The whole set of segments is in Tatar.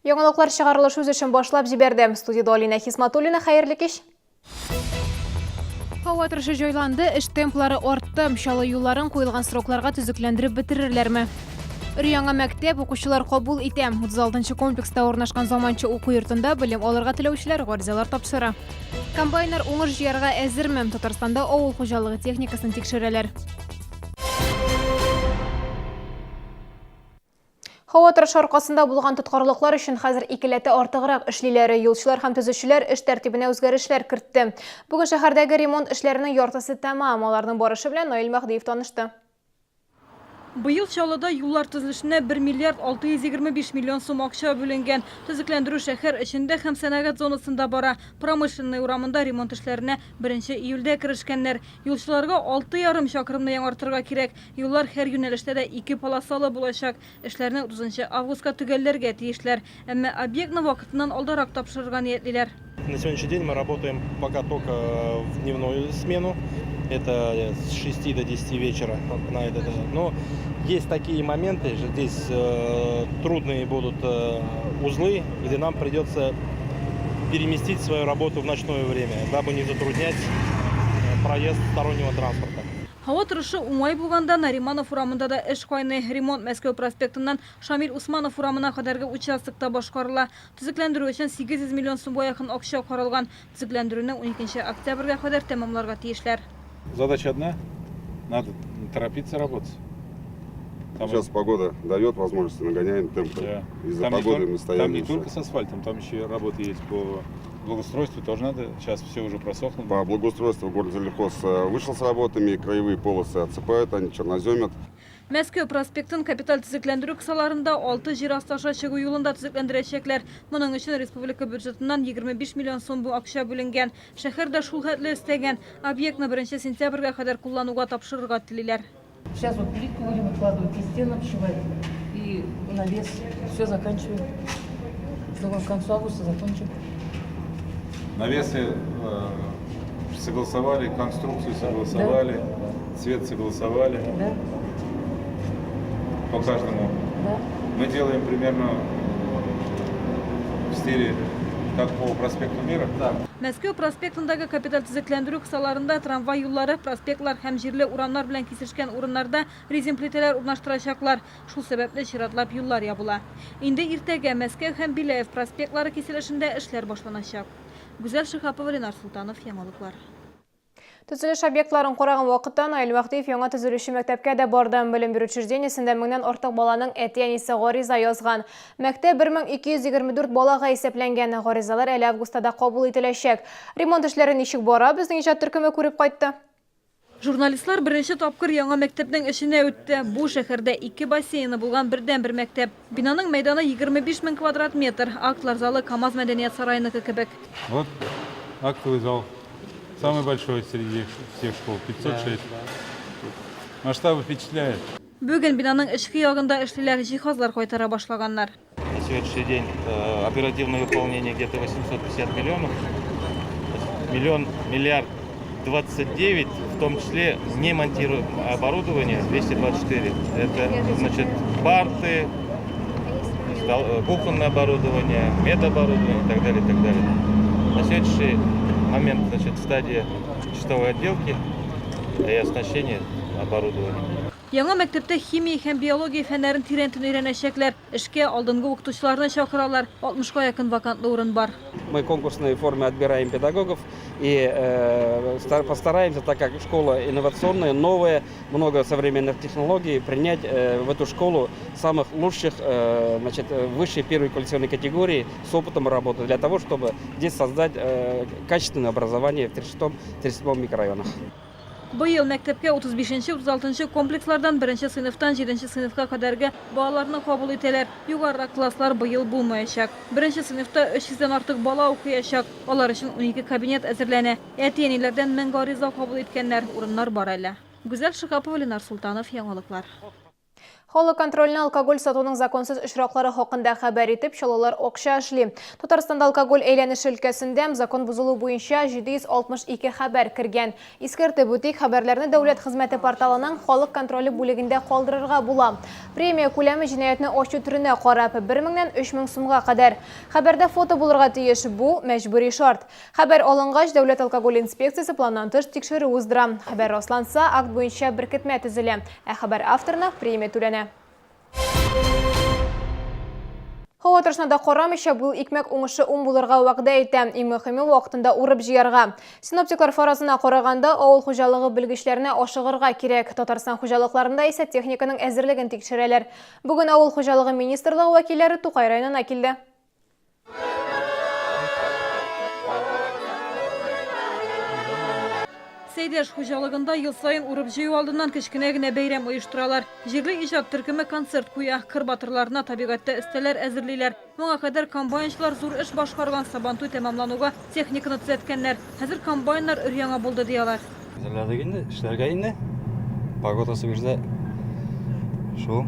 Яңалыклар чыгарылыш үз өчен башлап җибәрде. Студияда Алина Хисматуллина, хәерле кич. Һава торышы җайланды, эш темплары артты. Чалы юлларын куелган срокларга төзекләндереп бетерерләрме? Яңа мәктәп укучылар кабул итә. 36-нчы комплекста урнашкан заманча уку йортында белем алырга теләүчеләр гаризалар тапшыра. Комбайнер уңыш җыярга әзерме? Татарстанда авыл хуҗалыгы техникасын тикшерәләр. Һава торышы аркасында булган тоткарлыклар өчен хәзер икеләтә артыграк эшлиләр. Юлчылар һәм төзүчеләр эш тәртибенә үзгәрешләр кертте. Бүген шәһәрдәге ремонт эшләренең яртысы тәмам. Аларның барышы белән Наил Мәхдиев танышты. Быел Чаллыда юллар төзелешенә 1 миллиард 625 миллион сум акча бүленгән. Төзекләндерү шәһәр эчендә һәм сәнәгать зонасында бара. Промышленный урамында ремонт эшләренә 1 июльдә керешкәннәр. Юлчыларга 6,5 чакрымны яңартырга кирәк. Юллар һәр юнәлештә дә 2 полосалы булачак. Эшләрне 30 августка төгәлләргә тиешләр. Әмма объектны вакытыннан алдарак тапшырырга ниятлиләр. На сегодняшний день мы работаем пока только в дневную смену. Это с 6 до 10 вечера. Но есть такие моменты, что здесь трудные будут узлы, где нам придется переместить свою работу в ночное время, дабы не затруднять проезд стороннего транспорта. Һава торышы уңай булганда Нариманов урамында да эш кайный. Ремонт Мәскәү проспектыннан Шамил Усманов урамына кадәрге участокта башкарыла. Төзекләндерү өчен 800 миллион сумга якын акча каралган. Төзекләндерүне 12 октябрьгә кадәр тәмамларга тиешләр. Задача одна, надо торопиться работать. Сейчас погода дает возможность, нагоняем темп. Да. Из-за погоды мы стояли. Там не только с асфальтом, там еще работы есть по благоустройству, тоже надо. Сейчас все уже просохло. По благоустройству город Залихоз вышел с работами, краевые полосы отсыпают, они черноземят. Мәскәү проспектын капиталь төзекләндерү кысаларында 6 җир асты аша чыгу юлында төзекләндерәчәкләр. Моның өчен республика бюджетыннан 25 миллион сум акча бүленгән. Шәһәр дә шул хәтле истәгән. Объектны 1 сентябрьгә кадәр куллануга тапшырырга телиләр. Сейчас вот плитку будем выкладывать, и стены обшивать, и навес. Все заканчиваем. Думаю, к концу августа закончим. Навесы согласовали, конструкцию согласовали, цвет согласовали. Да? По каждому. Да. Мы делаем примерно в стиле как по проспекту Мира. Да. Мәскәү проспектындагы капиталь төзекләндерү кысаларында трамвай юллары, проспектлар һәм җирле урамнар белән кисешкән урыннарда резин плитәләр урнаштырачаклар. Шул сәбәпле чиратлап юллар ябыла. Инде иртәгә Мәскәү һәм Биләев проспектлары киселешендә эшләр башланачак. Гүзәл Шихапова, Ленар Султанов, Яңалыклар. Төзелеш объектларын караган вакытта Наил Мәхдиев яңа төзелешче мәктәпкә дә барды. Белем бирү учреждениесендә 1000-нән артык баланың әти-әнисе гариза язган. Мәктәп 1224 балага исәпләнгән. Гаризалар әле августада кабул ителәчәк. Ремонт эшләре ничек бара? Безнең иҗат төркеме күреп кайтты. Журналистлар беренче тапкыр яңа мәктәпнең эшенә үтте. Бу шәһәрдә 2 бассейны булган бердән-бер мәктәп. Бинаның мәйданы 25 000 квадрат метр. Актлар залы КамАЗ мәдәният сараеныкы кебек. Вот актовый зал. Самый большой среди всех школ, 506. Масштабы впечатляют. Бүген бинаның эчке ягында эшлиләр, җиһазлар кайтара башлаганнар. На сегодняшний день оперативное выполнение где-то 850 миллионов. Миллиард 29, в том числе не монтируем оборудование 224. Это значит парты, кухонное оборудование, медоборудование и так далее, и так далее. На сегодняшний момент, значит, стадия чистовой отделки и оснащения оборудования. Яңа мәктәптә химия һәм биология фәннәрен тирәнтен өйрәнәчәкләр. Эшкә алдынгы укытучыларны чакыралар. 60-ка якын вакантлы урын бар. Мы в конкурсной форме отбираем педагогов и постараемся, так как школа инновационная, новая, много современных технологий, принять в эту школу самых лучших, высшей первой квалификационной категории с опытом работы, для того, чтобы здесь создать качественное образование в 36-37 микрорайонах. Быел мәктәпкә 35-36 комплекслардан 1 сыйныфтан 7 сыйныфка кадәрге балаларны кабул итәләр. Югарырак класслар быел булмаячак. 1 сыйныфта 300-дән артык бала укыячак. Алар өчен 12 кабинет әзерләнә. Әти-әниләрдән 1000 гариза кабул иткәннәр, урыннар бар әле. Гүзәл Шихапова, Ленар Султанов, Яңалыклар. Холы контрольны алкоголь сатуның законсыз очраклары хакында хәбәр итеп, чалалар акча эшли. Татарстанда алкоголь әйләнеше өлкәсендә закон бузылу буенча 762 хәбәр кергән. Искәртеп үтик, хәбәрләрне дәүләт хезмәте порталының халык контроле бүлегендә калдырырга була. Премия күләме җинаятьне ачу түренә карап 1000-нән 3000 сумга кадәр. Хәбәрдә фото булырга тиеш, бу мәҗбүри шарт. Хәбәр алынгач, дәүләт алкоголь инспекциясе планнан тыш тикшерү уздыра. Хәбәр расланса, акт буенча беркетмә төзелә, ә хәбәр авторына премия түләнә. Һава торышында карамыйча, бу икмәк уңышы булырга вәгъдә итә. Иң мөһиме вакытында урып җыярга. Синоптиклар фаразына караганда, авыл хуҗалыгы белгечләренә ашыгырга кирәк. Татарстан хуҗалыкларында исә техниканың әзерлеген тикшерәләр. Бүген авыл хуҗалыгы министрлыгы вәкилләре Тукай районына килде. Сейдәш хуҗалыгында ел сайын урып җыю алдыннан кечкенә генә бәйрәм оештыралар. Җирле иҗат төркеме концерт куя, кыр батырларына табигатьтә өстәләр әзерлиләр. Моңа кадәр комбайнчылар зур эш башкарган, сабантуй тәмамлануга техниканы төзәткәннәр. Хәзер комбайннар өр-яңа булды диялар. Әзерләдек инде, эшләргә инде. Погодасы бирсә, шул.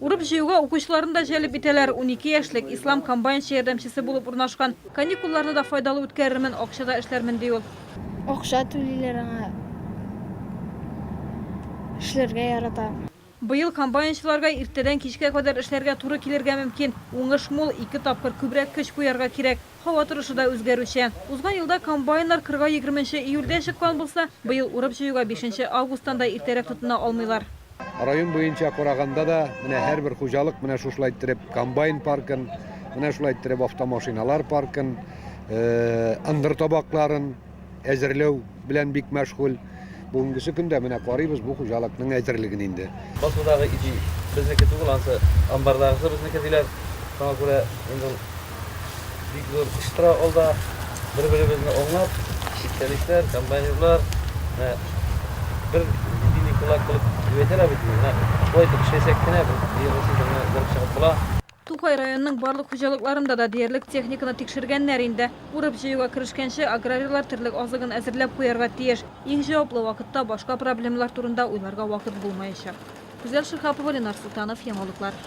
Урып җыюга укучыларын да җәлеп итәләр. 12 яшьлек Ислам комбайнчы ярдәмчесе булып урнашкан. Каникулларны да файдалы үткәрермен, акчада эшләрмен ди ул. Акча түлиләр аңа. Эшләргә ярата. Быел комбайнчыларга иртәдән кичкә кадәр эшләргә туры килергә мөмкин. Уңыш мул, 2 тапкыр күбрәк көч куярга кирәк. Һава торышы да үзгәрүчән. Узган елда комбайннар кырга 20 июльдә чыккан булса, быел урып җыюга 5 августан да иртәрәк тотына алмыйлар. Район буенча караганда да, менә һәрбер хуҗалык менә шушылай иттереп комбайн паркын, менә шулай иттереп автомашиналар паркын, ындыр табакларын әзерләү белән бик мәшгуль. Бүгенге көндә менә карыйбыз бу хуҗалыкның әзерлеген инде. Басудагы иҗи безнеке түгел, ансы амбардагысы безнеке диләр. Шуңа күрә инде бик зур иштира алда бер-беребезне аңлап, специалистлар, комбайнерлар бер дини кулак кылып җибәрәләр бит. Шулай итеп эшләсәк кенә бу җирне чыгып була. Тукай районының барлык хуҗалыкларында да диярлек техниканы тикшергәннәр инде. Урып җыюга керешкәнче аграрийлар тирлек азыгын әзерләп куярга тиеш. Иң җаваплы вакытта башка проблемалар турында уйларга вакыт булмаячак. Гүзәл Шихапова, Ленар Султанов, Яңалыклар.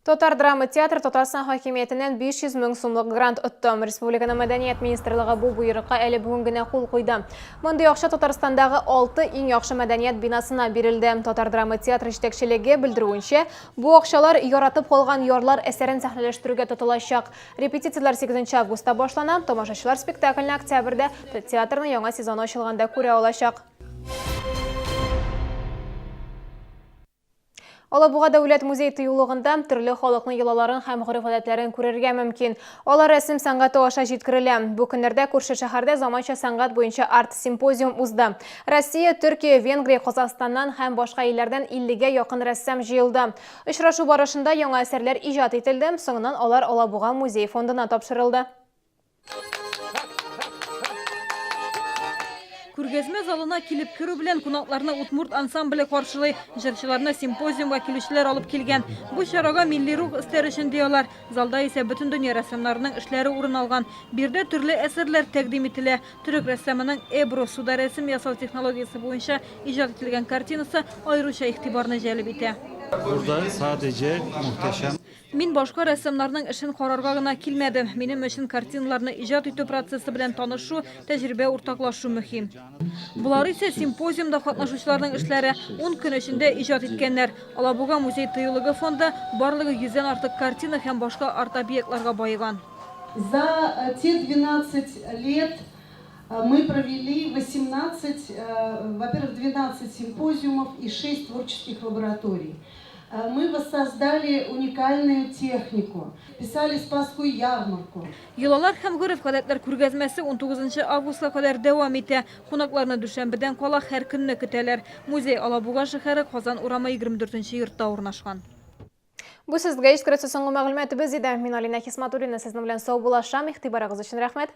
Татар драма театры Татарстан хакимиятеннән 500 мең сумлык грант отты. Республиканың мәдәният министрлыгы бу буйрыкка әле бүген генә кул куйды. Мондый акча Татарстандагы 6 иң яхшы мәдәният бинасына бирелде. Татар драма театры җитәкчелеге белдерүенчә, бу акчалар яратып калган ярлар әсәрен сәхнәләштерүгә тотылачак. Репетициялар 8 августта башлана, тамашачылар спектакльне октябрьдә театрның яңа сезоны ачылганда күрә алачак. Алабуга дәүләт музей тыюлыгында төрле халыкның йолаларын һәм гореф-гадәтләрен күрергә мөмкин. Алар рәсем сәнгате аша җиткерелә. Бу көннәрдә күрше шәһәрдә заманча сәнгать буенча арт-симпозиум узды. Россия, Төркия, Венгрия, Казахстаннан һәм башка илләрдән 50-гә якын рәссам җыелды. Очрашу барышында яңа әсәрләр иҗат ителде, соңыннан алар Алабуга музей фондына тапшырылды. Күргәзмә залына килеп керү белән кунакларны Утмурт ансамбле каршылый. Җырчыларны симпозиумга килүчеләр алып килгән. Бу чарага милли рух өстәр өчен диялар. Залда исә бөтен дөнья рәссамнарының эшләре урын алган. Бирдә төрле әсәрләр тәкъдим ителә. Төрек рәссамының Эбро суда рәсем ясау технологиясе буенча иҗат ителгән картинасы аеруча игътибарны җәлеп итә. Burada sadece muhteşem. Мин башка рәссамнарның эшен карарга гына килмәдем. Минем өчен картиналарны иҗат итү процессы белән танышу, тәҗрибә уртаклашу мөһим. Булар исә симпозиумда катнашучыларның эшләре 10 көн эчендә иҗат иткәннәр. Алабуга музей тыюлыгы фонды барлыгы 100-дән артык картина һәм башка арт-объектларга баеган. За те 12 лет мы провели 18, во-первых, 12 симпозиумов и 6 творческих лабораторий. Мы воссоздали уникальную технику, писали Спасскую ярмарку. Йолалар һәм гореф-гадәтләр күргәзмәсе 19 августка кадәр дәвам итә. Кунакларны дүшәмбедән кала һәр көнне көтәләр. Музей Алабуга шәһәре Казан урамы 24-нче йортта урнашкан. Бу сезгә искәртү соңгы мәгълүматыбыз иде. Мин Алина Хисматуллина сезнең белән сау булашам. Игътибарыгыз өчен рәхмәт.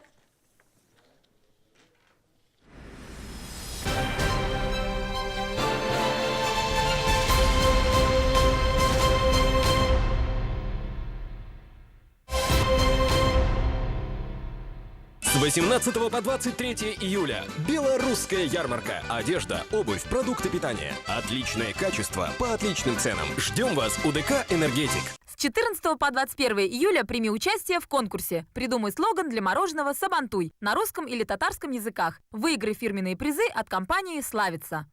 С 18 по 23 июля белорусская ярмарка. Одежда, обувь, продукты питания. Отличное качество по отличным ценам. Ждем вас у ДК «Энергетик». С 14 по 21 июля прими участие в конкурсе. Придумай слоган для мороженого «Сабантуй» на русском или татарском языках. Выиграй фирменные призы от компании «Славица».